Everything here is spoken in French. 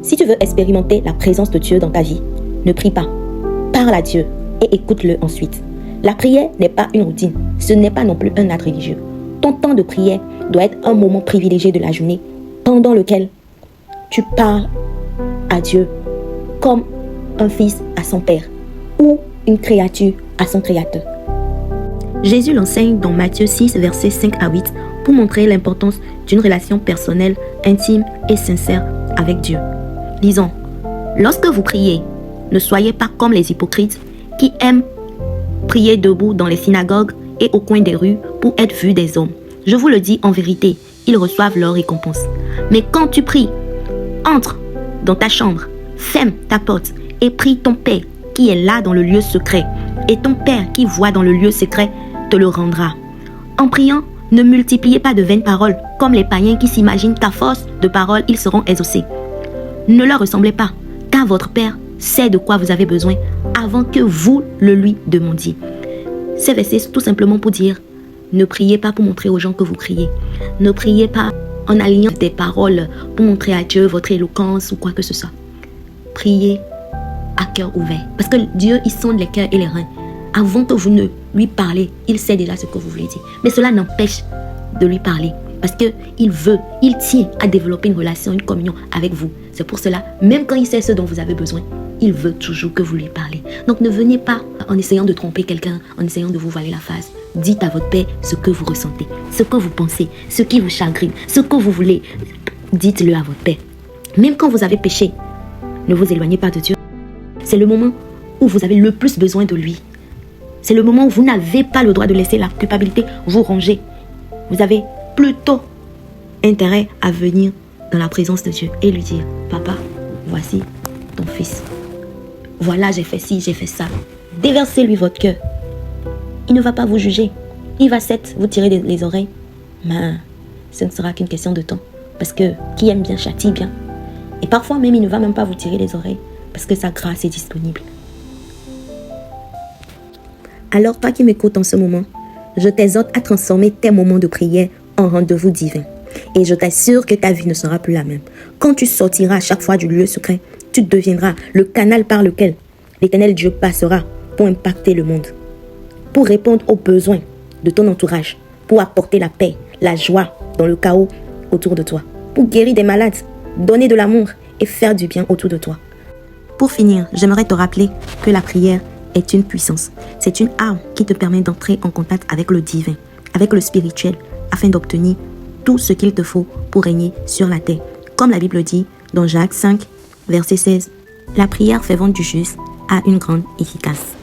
Si tu veux expérimenter la présence de Dieu dans ta vie, ne prie pas. Parle à Dieu et écoute-le ensuite. La prière n'est pas une routine, ce n'est pas non plus un acte religieux. Ton temps de prière doit être un moment privilégié de la journée pendant lequel tu parles à Dieu comme un fils à son père ou une créature à son créateur. Jésus l'enseigne dans Matthieu 6, versets 5 à 8 pour montrer l'importance d'une relation personnelle, intime et sincère avec Dieu. Lisons. Lorsque vous priez, ne soyez pas comme les hypocrites qui aiment prier debout dans les synagogues et au coin des rues pour être vus des hommes. Je vous le dis en vérité, ils reçoivent leur récompense. Mais quand tu pries, entre dans ta chambre, ferme ta porte et prie ton Père qui est là dans le lieu secret. Et ton Père qui voit dans le lieu secret te le rendra. En priant, ne multipliez pas de vaines paroles comme les païens qui s'imaginent qu'à force de paroles, ils seront exaucés. Ne leur ressemblez pas, car votre Père sait de quoi vous avez besoin avant que vous le lui demandiez. Ces versets sont tout simplement pour dire, ne priez pas pour montrer aux gens que vous criez. Ne priez pas en alignant des paroles pour montrer à Dieu votre éloquence ou quoi que ce soit. Priez à cœur ouvert. Parce que Dieu, il sonde les cœurs et les reins. Avant que vous ne lui parlez, il sait déjà ce que vous voulez dire. Mais cela n'empêche de lui parler. Parce qu'il veut, il tient à développer une relation, une communion avec vous. C'est pour cela, même quand il sait ce dont vous avez besoin, il veut toujours que vous lui parlez. Donc ne venez pas en essayant de tromper quelqu'un, en essayant de vous voiler la face. Dites à votre Père ce que vous ressentez, ce que vous pensez, ce qui vous chagrine, ce que vous voulez. Dites-le à votre Père. Même quand vous avez péché, ne vous éloignez pas de Dieu. C'est le moment où vous avez le plus besoin de lui. C'est le moment où vous n'avez pas le droit de laisser la culpabilité vous ronger. Vous avez plutôt intérêt à venir dans la présence de Dieu et lui dire, papa, voici ton fils. Voilà, j'ai fait ci, j'ai fait ça. Déversez-lui votre cœur. Il ne va pas vous juger. Il va certes vous tirer les oreilles. Mais ce ne sera qu'une question de temps. Parce que qui aime bien châtie bien. Et parfois même, il ne va même pas vous tirer les oreilles. Parce que sa grâce est disponible. Alors, toi qui m'écoutes en ce moment, je t'exhorte à transformer tes moments de prière en rendez-vous divin. Et je t'assure que ta vie ne sera plus la même. Quand tu sortiras à chaque fois du lieu secret, tu deviendras le canal par lequel l'Éternel Dieu passera pour impacter le monde, pour répondre aux besoins de ton entourage, pour apporter la paix, la joie dans le chaos autour de toi, pour guérir des malades, donner de l'amour et faire du bien autour de toi. Pour finir, j'aimerais te rappeler que la prière est une puissance. C'est une arme qui te permet d'entrer en contact avec le divin, avec le spirituel, afin d'obtenir tout ce qu'il te faut pour régner sur la terre. Comme la Bible dit dans Jacques 5, verset 16, la prière fervente du juste a une grande efficace.